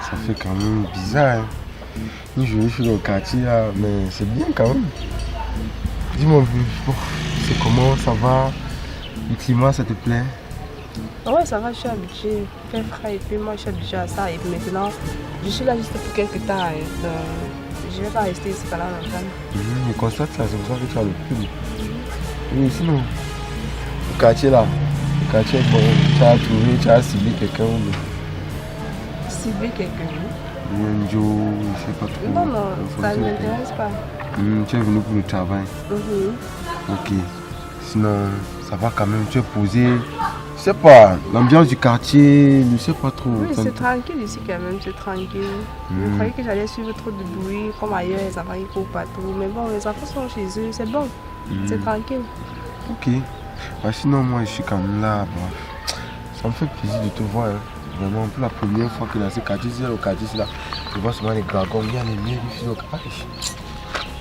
Ça fait quand même bizarre. Hein. Je suis dans le quartier là, mais c'est bien quand même. Dis-moi, bon, c'est comment, ça va? Le climat, ça te plaît? Ouais, ça va, je suis habituée. Il fait frais et puis moi je suis habituée à ça. Et puis maintenant, je suis là juste pour quelques temps. Je ne vais pas rester ici pendant longtemps. Je constate ça, c'est pour ça que tu as le pull. Oui, sinon, le quartier là, bon, tu as trouvé, tu as ciblé quelqu'un. Ciblé quelqu'un? Un Joe, je sais pas trop. Non, ça ne m'intéresse pas. Tu es venu pour le travail. Ok. Sinon, ça va quand même, tu es posé. Je sais pas, l'ambiance du quartier, je sais pas trop. Oui, c'est tranquille ici quand même, c'est tranquille. Je croyais que j'allais suivre trop de bruit, comme ailleurs, les enfants ils courent partout. Mais bon, les enfants sont chez eux, c'est bon, c'est tranquille. Ok. Bah, sinon, moi je suis quand même là. Bah, ça me fait plaisir de te voir. Hein. Vraiment, pour la première fois que dans ce quartier, au quartier, là, je vois souvent les dragons, il y a les meilleures filles au quartier.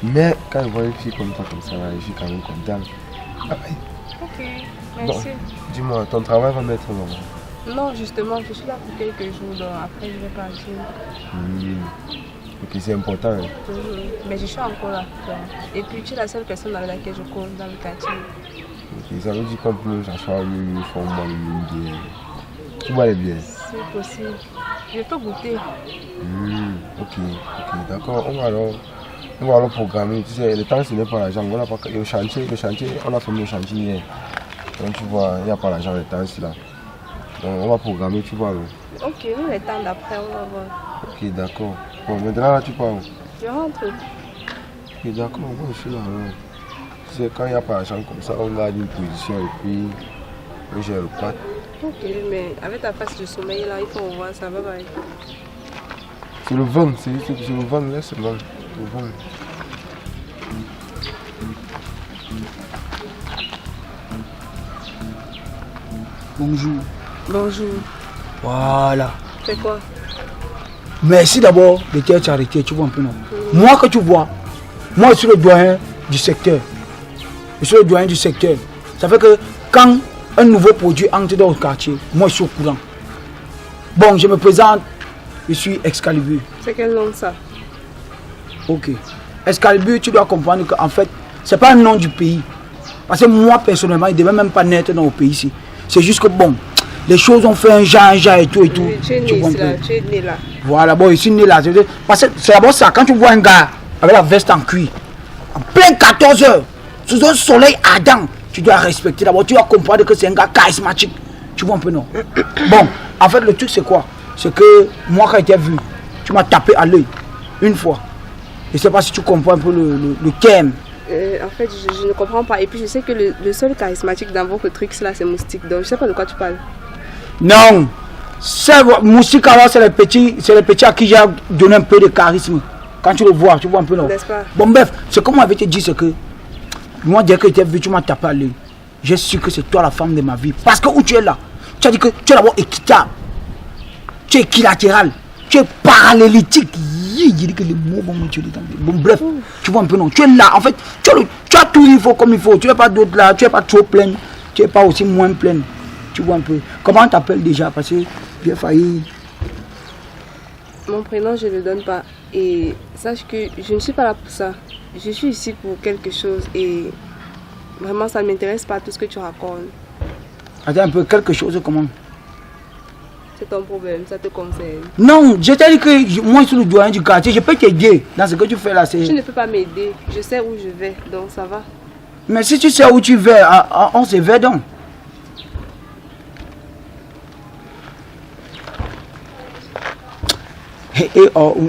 Mais quand je vois les filles comme toi, comme ça, je suis quand même content. Ah, ouais. Ok, merci. Bon, dis-moi, ton travail va mettre comment? Non, justement, je suis là pour quelques jours, donc après je vais partir. Ok, c'est important. Hein. Mais je suis encore là. Et puis tu es la seule personne avec laquelle je cours dans le quartier. Ok, ça veut dire qu'on peut s'asseoir le même uniforme, boire le même bière. Tu bois les bières? C'est possible. Je peux goûter. Ok, d'accord. On va alors programmer. Tu sais, le temps ce n'est pas l'argent. On a pas le chantier, on a fait le chantier hier. Donc tu vois, il n'y a pas l'argent, le temps là. Donc on va programmer, tu vois. Ok, nous le temps d'après, on va voir. Ok, d'accord. Bon, maintenant là tu pars où? Je rentre. Ok, d'accord, moi je suis là. Tu sais, quand il n'y a pas l'argent comme ça, on garde une position et puis on gère le plat. Ok, mais avec ta face de sommeil là, il faut voir ça, va bye. C'est le vent, c'est le vent, laisse le vent. Le vent. Bonjour. Bonjour. Voilà. C'est quoi? Merci d'abord de t'être arrêté, tu vois un peu non. Moi que tu vois, moi je suis le doyen du secteur. Je suis le doyen du secteur. Ça fait que quand un nouveau produit entre dans le quartier, moi je suis au courant. Bon, je me présente, je suis Excalibur. C'est quel nom ça? Ok. Excalibur, tu dois comprendre qu'en fait, c'est pas un nom du pays. Parce que moi personnellement, il ne devait même pas naître dans le pays ici. C'est juste que bon, les choses ont fait un genre et tout et tout. Tu es né ici là, tu es né là. Voilà, bon, ici né là. Parce que c'est d'abord ça, quand tu vois un gars avec la veste en cuir, en plein 14 h, sous un soleil ardent, tu dois respecter d'abord, tu dois comprendre que c'est un gars charismatique. Tu vois un peu non? Bon, en fait le truc c'est quoi? C'est que moi quand j'ai vu, tu m'as tapé à l'œil une fois. Je ne sais pas si tu comprends un peu le thème. En fait, je ne comprends pas. Et puis je sais que le seul charismatique dans votre truc là, c'est Moustique. Donc je ne sais pas de quoi tu parles. Non, Moustique alors c'est les petits à qui j'ai donné un peu de charisme. Quand tu le vois, tu vois un peu non? N'est-ce pas? Bon bref, ce que moi je vais te dire c'est que moi dès que tu as vu, tu m'as tapé à l'œil. J'ai su que c'est toi la femme de ma vie. Parce que où tu es là, tu as dit que tu es d'abord équitable, tu es équilatéral, tu es parallélitique. Il dit que les mots vont me dedans. Bon bref, tu vois un peu non. Tu es là, en fait, tu as tout il faut comme il faut. Tu n'es pas d'autre là, tu n'es pas trop pleine, tu n'es pas aussi moins pleine. Tu vois un peu. Comment on t'appelle déjà? Parce que j'ai failli. Mon prénom, je ne le donne pas. Et sache que je ne suis pas là pour ça. Je suis ici pour quelque chose et vraiment ça ne m'intéresse pas tout ce que tu racontes. Attends un peu, quelque chose comment? C'est ton problème, ça te concerne. Non, je t'ai dit que moi je suis le doyen du quartier, je peux t'aider dans ce que tu fais là. Tu ne peux pas m'aider, je sais où je vais, donc ça va. Mais si tu sais où tu vas, on se verra donc.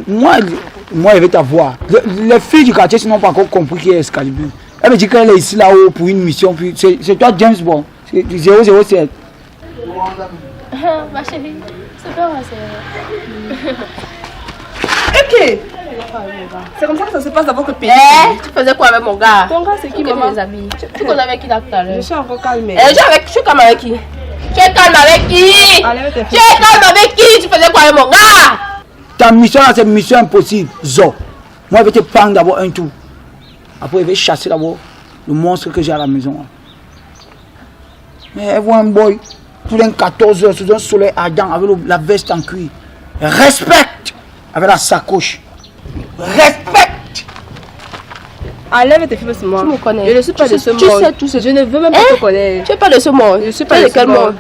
Moi je vais t'avoir. Les filles du quartier n'ont pas encore compris qui est Excalibur. Elle me dit qu'elle est ici là-haut pour une mission. C'est toi James Bond, 007. Ma chérie, c'est pas moi, c'est... Ok. C'est comme ça que ça se passe dans votre pays. Tu faisais quoi avec mon gars? Ton gars c'est qui, maman? Mes amis. Tu causes avec qui là tout à l'heure? Je suis encore calmée. Je suis calme avec qui? Tu es calme avec qui? Allez, tu es calme avec qui? Tu faisais quoi avec mon gars? Ta mission là, c'est une mission impossible. Zo. Moi, je vais te prendre d'abord un tour. Après, je vais chasser d'abord le monstre que j'ai à la maison. Mais elle voit un boy, tout d'un 14 h sous un soleil ardent avec la veste en cuir. Respecte avec la sacoche. Respecte. Enlève tes fils sur moi. Tu me connais. Je ne suis pas de ce monde. Tu sais tout ce... Je ne veux même pas te connaître. Tu es pas de ce monde. Je suis pas de quel ce monde. monde.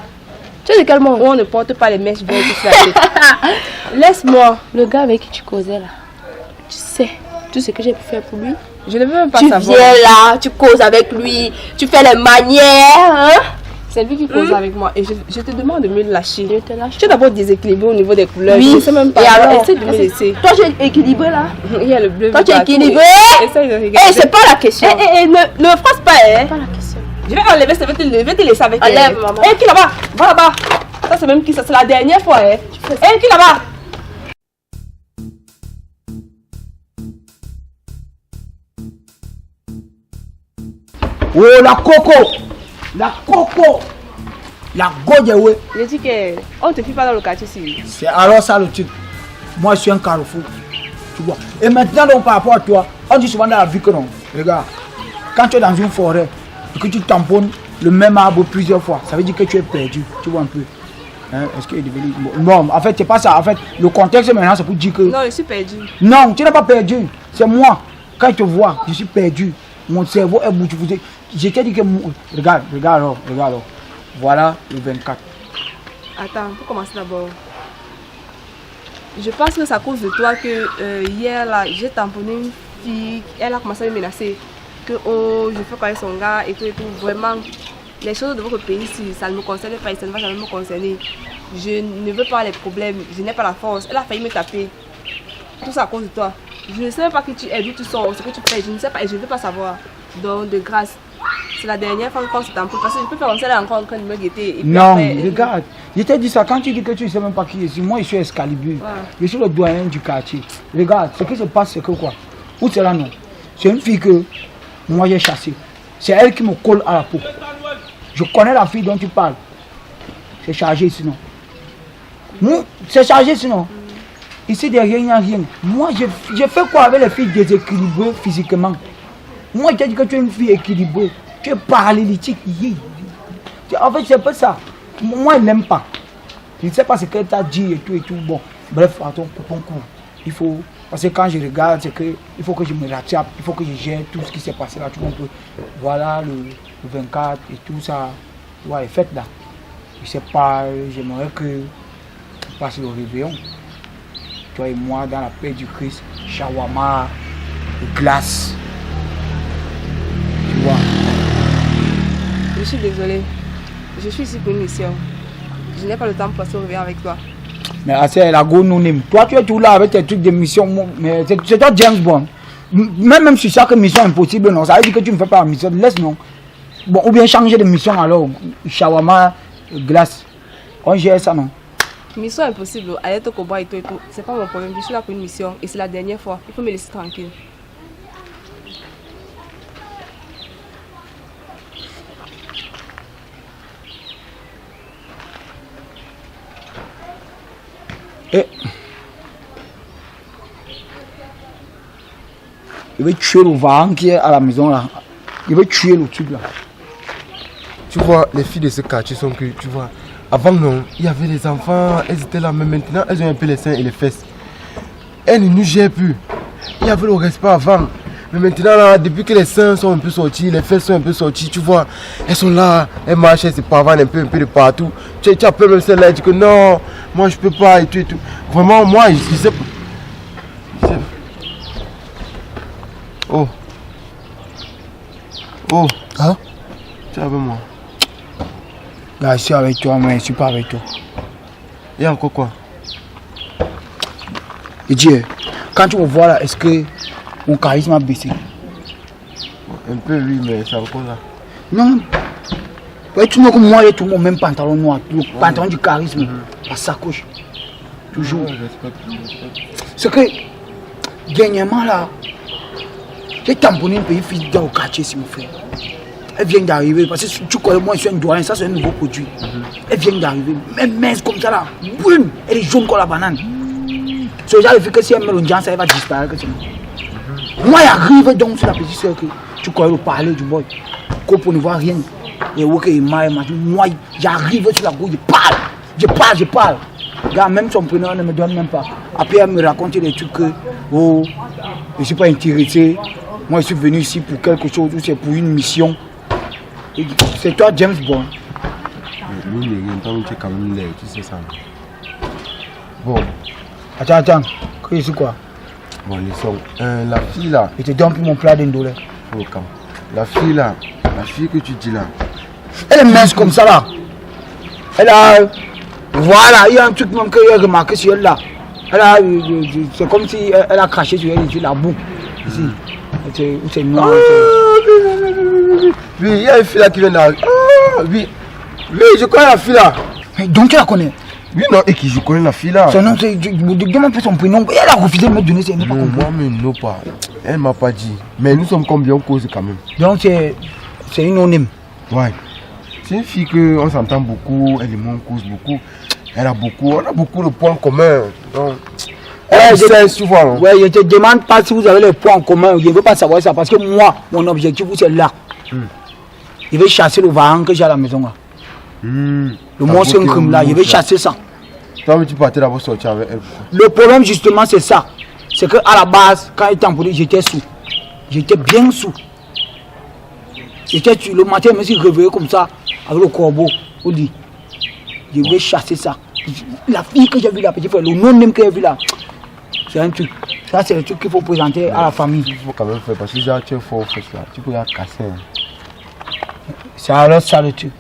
Tu es de quel monde? Où on ne porte pas les mèches vertes sur la tête. Laisse-moi. Le gars avec qui tu causais là, tu sais tout ce que j'ai pu faire pour lui. Je ne veux même pas Tu savoir. viens là, tu causes avec lui, tu fais les manières, hein? C'est lui qui cause avec moi et je te demande de me lâcher. Je te lâche. Tu es d'abord déséquilibré au niveau des couleurs. Oui. Je ne sais même pas. Et alors, essaie de me laisser. Toi, tu es équilibré là. Il y a le bleu. Toi, tu es partout. équilibré. Essaye de regarder. Eh, c'est pas la question. Ne frappe pas, hein. Pas la question. Je vais enlever, je vais te laisser avec Enlève, elle. maman. Eh, qui là-bas? Va là-bas. Ça, c'est même qui? Ça, c'est la dernière fois, hein. Eh, qui là-bas? Oh, la coco. La coco. La godéoué. Je dis qu'on ne te fie pas dans le quartier ici. C'est alors ça le truc. Moi, je suis un carrefour. Tu vois. Et maintenant, donc, par rapport à toi, on dit souvent dans la vie que non. Regarde, quand tu es dans une forêt et que tu tamponnes le même arbre plusieurs fois, ça veut dire que tu es perdu. Tu vois un peu. Hein? Est-ce qu'il est devenu. Non, en fait, c'est pas ça. En fait, le contexte maintenant, c'est pour dire que. Non, je suis perdu. Non, tu n'es pas perdu. C'est moi. Quand je te vois, je suis perdu. Mon cerveau est bouché. Je t'ai dit que. Regarde alors. Voilà le 24. Attends, pour commencer d'abord. Je pense que c'est à cause de toi que hier là, j'ai tamponné une fille. Elle a commencé à me menacer. Que oh, je fais quoi avec son gars et tout. Vraiment, les choses de votre pays, si ça ne me concerne pas et ça ne va jamais me concerner. Je ne veux pas les problèmes. Je n'ai pas la force. Elle a failli me taper. Tout ça à cause de toi. Je ne sais même pas qui tu es, d'où tu sors, ce que tu fais. Je ne sais pas et je ne veux pas savoir. Donc, de grâce. C'est la dernière fois qu'on se tamponne parce que je peux faire comme ça encore en train de me guetter. Non, après, regarde, je t'ai dit ça quand tu dis que tu ne sais même pas qui je suis. Moi, je suis Excalibur. Ouais. Je suis le doyen du quartier. Regarde, ce qui se passe, c'est que quoi? Où c'est là, non? C'est une fille que moi j'ai chassée. C'est elle qui me colle à la peau. Je connais la fille dont tu parles. C'est chargé sinon. C'est chargé sinon. Ici, derrière, il n'y a rien. Moi, je fais quoi avec les filles déséquilibrées physiquement? Moi, je t'ai dit que tu es une fille équilibrée. Tu es paralytique. En fait, c'est pas ça. Moi, il n'aime pas. Je ne sais pas ce qu'elle t'a dit et tout. Bon, bref, attends, pour ton coup. Il faut. Parce que quand je regarde, c'est que il faut que je me rattrape. Il faut que je gère tout ce qui s'est passé là. Tu comprends? Voilà, le 24 et tout ça. Ouais, les fêtes là. Je sais pas, j'aimerais que on passe le réveillon. Toi et moi, dans la paix du Christ, shawarma, glace. Tu vois? Je suis désolée. Je suis ici pour une mission. Je n'ai pas le temps de passer au réveil avec toi. Mais c'est la go non name. Toi, tu es tout là avec tes trucs de mission. Mais c'est toi James Bond. Même si chaque mission impossible, non. Ça veut dire que tu ne fais pas la mission. Laisse non. Bon, ou bien changer de mission alors. Shawarma, glace. On gère ça, non? Mission impossible. Aller au combat et tout. C'est pas mon problème. Je suis là pour une mission. Et c'est la dernière fois. Il faut me laisser tranquille. Et il veut tuer le varan qui est à la maison là. Il veut tuer le truc là. Tu vois, les filles de ce quartier sont que, tu vois, avant non, il y avait les enfants, elles étaient là, mais maintenant elles ont un peu les seins et les fesses. Elles ne nous gèrent plus. Il y avait le respect avant. Mais maintenant là, depuis que les seins sont un peu sortis, les fesses sont un peu sorties, tu vois, elles sont là, elles marchent, elles se pavanent un peu de partout. Tu appelles même celle-là, elle dit que non, moi je peux pas et tout. Vraiment, moi, je sais pas. Oh. Oh. Hein? Tu es avec moi. Là, je suis avec toi, mais je ne suis pas avec toi. Il y a encore quoi? Et dis, quand tu me vois là, est-ce que mon charisme a baissé? Un peu oui, mais c'est encore là. Non. Ouais, tu vois que moi, j'ai tout mon même pantalon noir, le pantalon du charisme, la sacoche. Toujours. C'est que, dernièrement là, j'ai tamponné un pays fidèle au quartier, si mon frère. Elle vient d'arriver, parce que tu connais, moi je suis un doyen, ça c'est un nouveau produit. Elle vient d'arriver, même mince comme ça là, boum, elle est jaune comme la banane. Ce genre de fait que si elle met le ça elle va disparaître. Moi j'arrive donc sur la petite soeur que tu connais le parler du boy. Qu'on ne voit rien. Et ok, moi j'arrive sur la gauche, je parle. Gars, même son prénom, elle ne me donne même pas. Après, elle me raconte des trucs que, oh, je ne suis pas intéressé. Moi, je suis venu ici pour quelque chose, ou c'est pour une mission. C'est toi, James Bond. Lui, il est quand même laid, tu sais ça. Bon. Attends. C'est quoi? Bon, laissons. La fille là. Je te donne plus mon plat d'indolé. La fille là, la fille que tu dis là. Elle est mince comme ça là. Elle a. Voilà, il y a un truc même que j'ai remarqué sur elle là. Elle a. C'est comme si elle a craché sur elle, sur la boue. Ici. C'est noir. Oui, il y a une fille là qui vient d'arriver. Oui, je connais la fille là. Donc tu la connais? Oui, non, et qui je connais la fille là. Son nom, c'est. Demande pas son prénom. Elle a refusé de me donner ses noms. Non, moi, mais non, pas. Elle m'a pas dit. Mais nous sommes combien en cause quand même. Donc c'est une anonyme. Ouais. C'est une fille qu'on s'entend beaucoup, elle et moi on cause beaucoup. On a beaucoup de points communs. Donc, je souvent. Ouais, je te demande pas si vous avez les points en commun. Je ne veux pas savoir ça parce que moi, mon objectif, c'est là. Je vais chasser le varan que j'ai à la maison. Là. Le monstre crime là, je vais chasser ça. Toi, mais tu partais d'abord sortir avec elle. Le problème, justement, c'est ça. C'est qu'à la base, quand il était en police, j'étais sous. J'étais bien sous. Le matin, je me suis réveillé comme ça, avec le corbeau, au lit. Je vais chasser ça. La fille que j'ai vue là, petit frère, le nom même que j'ai vu là, c'est un truc. Ça, c'est le truc qu'il faut présenter à la famille. Il faut quand même faire, parce que déjà, tu es fort, là. Tu peux la casser. C'est alors ça le truc.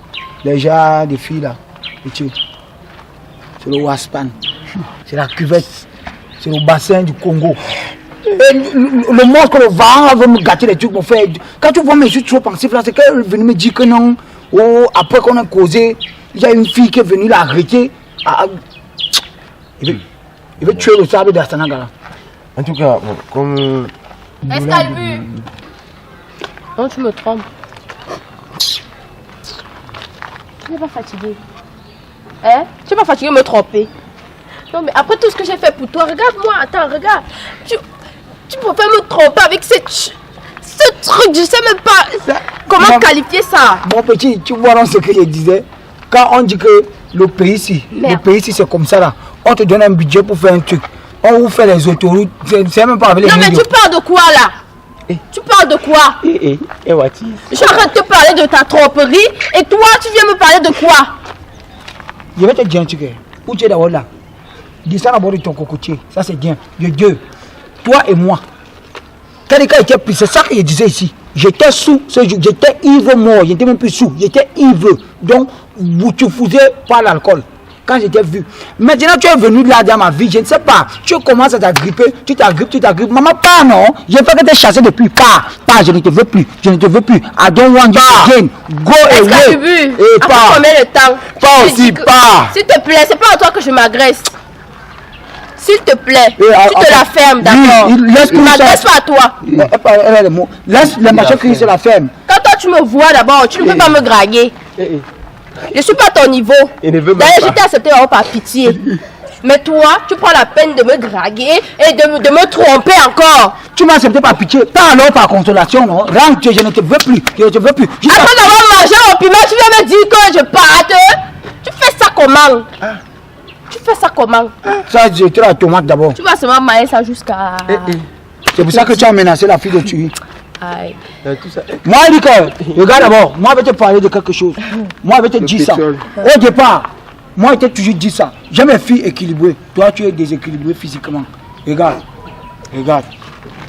Les gens, des filles là, le truc. C'est le Waspan. C'est la cuvette. C'est le bassin du Congo. Et le mot que le vent veut me gâter les trucs, mon frère. Quand tu vois mes yeux trop pensifs là, c'est qu'elle est venue me dire que non. Oh, après qu'on a causé, il y a une fille qui est venue l'arrêter. Il veut tuer le sable d'Astanaga là. En tout cas, bon, comme. Est-ce qu'elle a vu? Non, tu me trompes. Tu n'es pas fatigué. Hein? Tu n'es pas fatigué de me tromper. Non, mais après tout ce que j'ai fait pour toi, regarde-moi, attends, regarde. Tu préfères me tromper avec ce truc, je sais même pas comment qualifier ça. Mon petit, tu vois ce que je disais. Quand on dit que le pays ici, c'est comme ça là. On te donne un budget pour faire un truc. On vous fait les autoroutes, c'est même pas avec les non, mais millions. tu parles de quoi là? Tu parles de quoi? Je suis en train de te parler de ta tromperie et toi tu viens me parler de quoi? Je vais te dire un truc. Où tu es d'abord là? Dis ça d'abord de ton cocotier. Ça c'est bien. De Dieu. Toi et moi. Quand les cas étaient pris, c'est ça que je disais ici. J'étais sous ce jour. J'étais ivre mort. J'étais même plus sous. J'étais ivre. Donc, tu faisais pas l'alcool. Quand j'étais vu. Maintenant, tu es venu là dans ma vie. Je ne sais pas. Tu commences à t'agripper. Tu t'agrippes. Maman, pas non. J'ai fait que t'es chassé depuis. Pas. Je ne te veux plus. I don't want you again. Go away. Et pas. Combien de temps? Pas aussi, pas. S'il te plaît, c'est pas à toi que je m'agresse. S'il te plaît, tu te la fermes, d'accord? Ne m'agresse pas à toi. Laisse les machins qui se la ferme. Quand toi tu me vois d'abord, tu ne peux pas me draguer. Je suis pas à ton niveau. D'ailleurs, je t'ai accepté par pitié. Mais toi, tu prends la peine de me draguer et de me tromper encore. Tu m'as accepté par pitié, pas alors par consolation, non? Rentre, je ne te veux plus. Après d'avoir mangé mon piment, tu viens me dire que je parte. Tu fais ça comment? Tu fais ça comment? Ça, j'étais la tomate d'abord. Tu vas seulement mailler ça jusqu'à... C'est pour ça que tu as menacé la fille de tuer. Aïe. Moi, je dis que, regarde d'abord, moi, je vais te parler de quelque chose. Moi, je vais te dire ça. Au départ, moi, je t'ai toujours dit ça. J'aime les filles équilibrées. Toi, tu es déséquilibré physiquement. Regarde.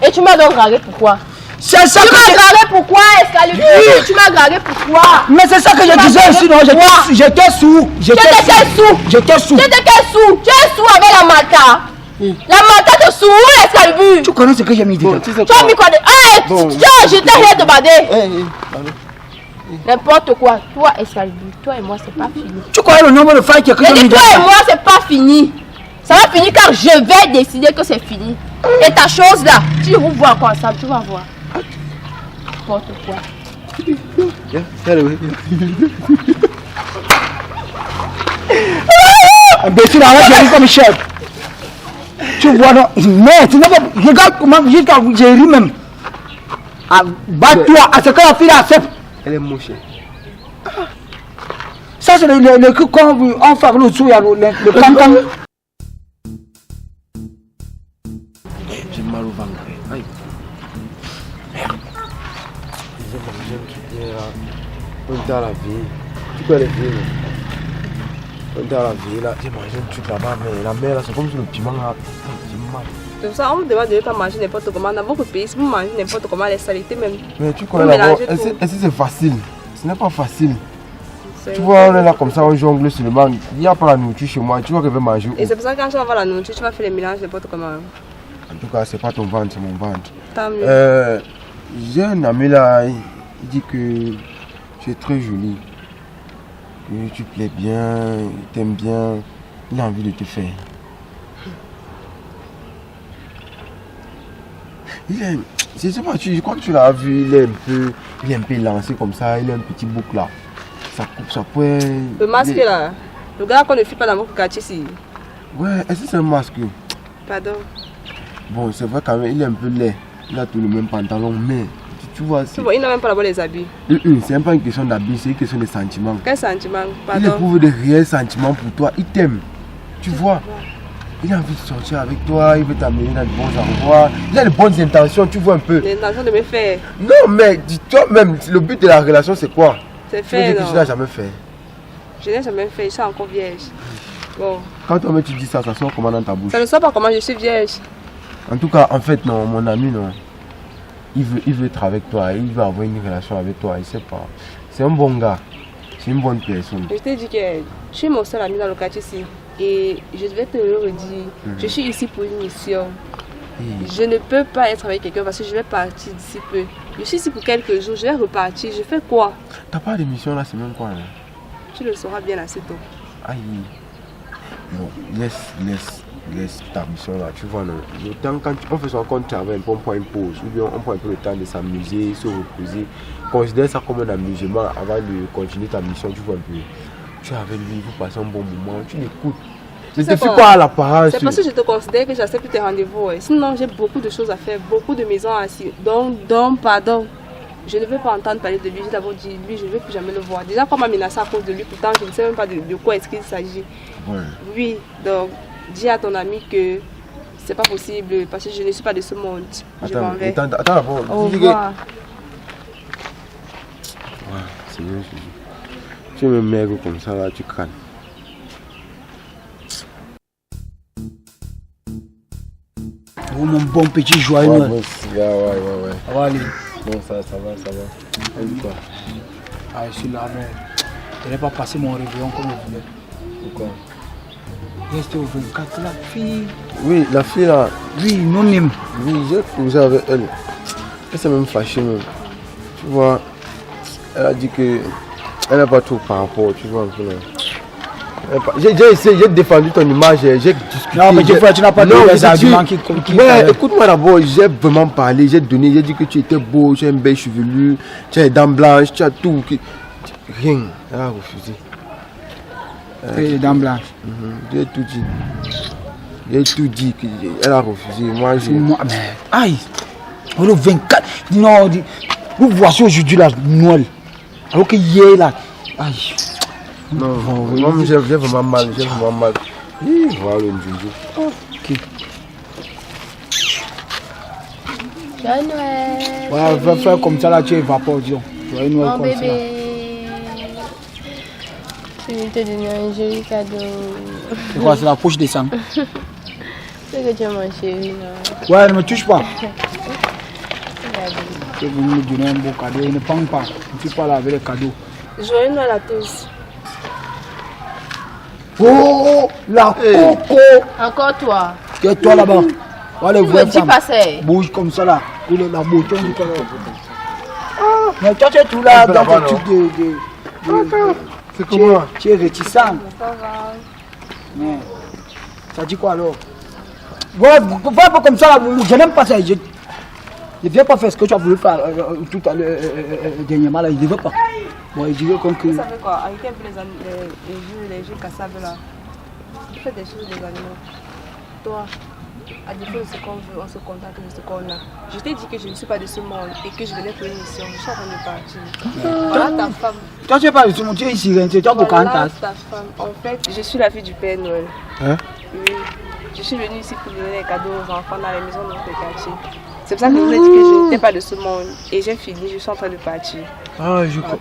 Et tu m'as donc dragué pourquoi? C'est ça tu que m'as dragué pourquoi, Excalibur? Tu m'as dragué pourquoi? Mais c'est ça que je disais aussi, non? J'étais sous. J'étais sous. Tu es sous avec la Malta. La Malta te sous, Excalibur. Tu connais ce que j'ai mis dedans? Tu as mis quoi? Je t'ai rien demandé. N'importe quoi. Toi, Excalibur, toi et moi, c'est pas fini. Tu connais le nombre de failles que j'ai mis dedans? Toi et moi, c'est pas fini. Ça va finir car je vais décider que c'est fini. Et ta chose là, tu vous vois encore ensemble, tu vas voir. N'importe quoi. Imbécile, arrête de rire comme chef. Tu vois, non? Mais tu n'as pas. Regarde comment j'ai ri même. Bats-toi, à ce que la fille accepte. Elle est moche. Ça, c'est le truc qu'on fait avec le sou, il y a le cancan. J'ai mal au ventre. Aïe. Merde. J'ai mangé un truc hier là. On était à la ville. Tu connais la ville? On était à la ville là. J'ai mangé un truc là-bas, mais la mer là, c'est comme si le piment là. J'ai mal. C'est pour ça qu'on me demande de ne pas manger n'importe comment. Dans beaucoup de pays, si vous mangez n'importe comment, les saletés même. Mais tu connais d'abord, est-ce que c'est facile? Ce n'est pas facile. Tu vois, on est là comme ça, on jongle sur le banc. Il n'y a pas la nourriture chez moi. Tu vois que je vais manger. Et c'est pour ça que quand tu vas voir la nourriture, tu vas faire les mélanges n'importe comment. En tout cas, c'est pas ton ventre, c'est mon ventre. Tant mieux. J'ai un ami là, il dit que tu es très jolie. Que tu plais bien, il t'aime bien. Il a envie de te faire. Il est, je sais pas, je crois que tu l'as vu, il est un peu lancé comme ça, il a un petit bouc là. Ça coupe sa poêle. Le masque là, le gars qu'on ne fait pas dans votre quartier ici. Ouais, est-ce que c'est un masque? Pardon. Bon, c'est vrai quand même, il est un peu laid. Il a tout le même pantalon, mais tu vois, c'est... Bon, il n'a même pas d'abord les habits. C'est même pas une question d'habits, c'est une question de sentiments. Quel sentiment? Il Pardon. éprouve de réels sentiments pour toi, il t'aime. Tu vois, il a envie de sortir avec toi, il veut t'amener dans de bons endroits. Il a de bonnes intentions, tu vois un peu. L'intention de me faire. Non, mais dis-toi même, le but de la relation c'est quoi? C'est Tu veux fait, dire que non? tu n'as jamais fait. Je n'ai jamais fait, je suis encore vierge. Bon. Quand toi tu dis ça, ça sort comment dans ta bouche? Ça ne sort pas comment je suis vierge. En tout cas, en fait, non, mon ami, non. Il veut être avec toi, il veut avoir une relation avec toi, il sait pas. C'est un bon gars, c'est une bonne personne. Je t'ai dit que je suis mon seul ami dans le quartier ici. Et je vais te le redire, je suis ici pour une mission. Je ne peux pas être avec quelqu'un parce que je vais partir d'ici peu. Je suis ici pour quelques jours, je vais repartir. Je fais quoi? T'as pas d'émission là, c'est même quoi là? Tu le sauras bien assez tôt. Aïe. Bon, laisse ta mission là, tu vois. Non. Le temps, quand on fait son compte travail, on prend une pause, ou bien on prend un peu le temps de s'amuser, se reposer. Considère ça comme un amusement avant de continuer ta mission, tu vois un peu. Tu es avec lui, vous passez un bon moment, tu l'écoutes. Ne te fie pas à l'apparence. C'est parce que je te considère que j'accepte tes rendez-vous. Ouais. Sinon, j'ai beaucoup de choses à faire, beaucoup de maisons à assis. Donc, pardon. Je ne veux pas entendre parler de lui. J'ai d'abord dit, lui, je ne veux plus jamais le voir. Déjà, qu'on m'a menacé à cause de lui, pourtant, je ne sais même pas de quoi est-ce qu'il s'agit. Ouais. Oui, donc, dis à ton ami que c'est pas possible parce que je ne suis pas de ce monde. Je m'en vais. Attends d'abord. Au revoir. Ouais, c'est bien, tu me maigres comme ça là, tu crânes. Oh mon bon petit joyeux Ouais, Noël. ouais. Ça va aller. Bon, ça va. Et quoi? Ah, je suis là, mais je n'ai pas passé mon réveillon comme je voulais. Pourquoi? Restez au 24, la fille. Oui, la fille là. Oui, non-name. Oui, j'ai causé avec elle. Elle s'est même fâchée même. Tu vois, elle a dit que elle n'a pas trop par rapport, tu vois un peu là. J'ai essayé, j'ai défendu ton image, j'ai discuté. Non, mais tu n'as pas donné les arguments qui ouais, écoute-moi d'abord, j'ai vraiment parlé, j'ai dit que tu étais beau, tu as une belle chevelure, tu as les dents blanches, tu as tout. Rien, elle a refusé. Les dents blanches. J'ai tout dit. Elle a refusé. Moi, Aïe, on est 24. Non, vous voici aujourd'hui là, Noël. Alors que hier là, aïe. Non, moi j'ai vraiment mal, voilà le Njunju. Ok. Joyeux Noël. Ouais, va faire comme ça là, tu évapores, disons. Joyeux Noël Mon comme ça. bébé. Je vais te donner un joli cadeau. C'est quoi, c'est la poche de sang? C'est que tu es mon chéri, non? Ouais, ne me touche pas. Regarde. Tu veux me donner un beau cadeau, ne pang pas. Ne suis pas là avec les cadeaux. Joyeux Noël à tous. Oh, la coco. Encore toi. Tais-toi là-bas. Voilà, Tu me dis pas ça. bouge comme ça là. Pour la beauté du cadeau. Mais toi, tu es tout là dans ton truc de c'est comment? Tu es réticent. Ça va. Mais ça dit quoi alors? Ouais, va pas comme ça là. Je n'aime pas ça. Je ne viens pas faire ce que tu as voulu faire tout à l'heure dernièrement là. Je ne veux pas. Bon, je dirais comme que. Vous savez quoi? Arrêtez un peu les jeux cassables là. Vous faites des choses des animaux. Toi, à défaut de ce qu'on veut, on se contente de ce qu'on a. Je t'ai dit que je ne suis pas de ce monde et que je venais pour une mission. Je suis en train de partir. Voilà ta femme. Toi, tu es pas sur mon Dieu ici, tu es pour Voilà Cantas. ta femme. En fait, je suis la fille du Père Noël. Hein? Oui. Je suis venue ici pour donner les cadeaux aux enfants dans les maisons de notre quartier. C'est pour ça que je vous ai dit que je n'étais pas de ce monde. Et j'ai fini, je suis en train de partir. Ah, je comprends.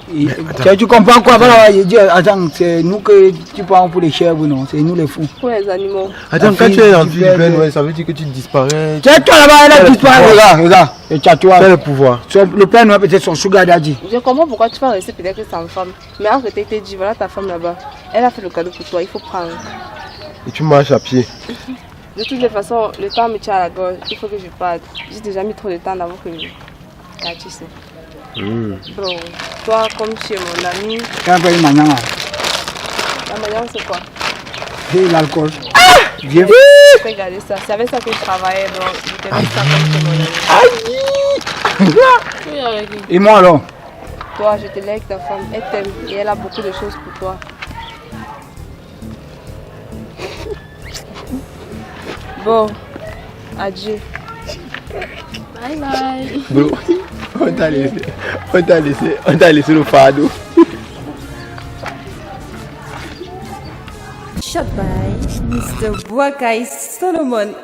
Tu comprends quoi? Voilà, il dit, attends, c'est nous que tu prends pour les chèvres, non? C'est nous les fous. Pour les animaux. Attends, quand tu es en Philippines, ouais, ça veut dire que tu disparais. Tiens, toi là-bas, elle a disparu. Regarde. Et tu as le pouvoir. Le père Noël peut-être son sugar daddy. Je comprends pourquoi tu vas rester peut-être sans femme. Mais en fait, tu dit, voilà ta femme là-bas. Elle a fait le cadeau pour toi, il faut prendre. Et tu marches à pied. De toutes les façons, le temps me tient à la gorge. Il faut que je parte. J'ai déjà mis trop de temps d'avant que je... Ah, tu sais. Bon, toi, comme tu es mon ami... Quand on une manière. La manière, c'est quoi? Et l'alcool. Viens. Regardez ça. C'est avec ça que je travaillais. Donc, je te mets ça comme tu es mon ami. Et moi alors? Toi, je te lègue ta femme. Elle t'aime et elle a beaucoup de choses pour toi. Bon, adieu. Bye bye. Bro, on t'a laissé le fardeau. Shot by Mr. Boakai Solomon.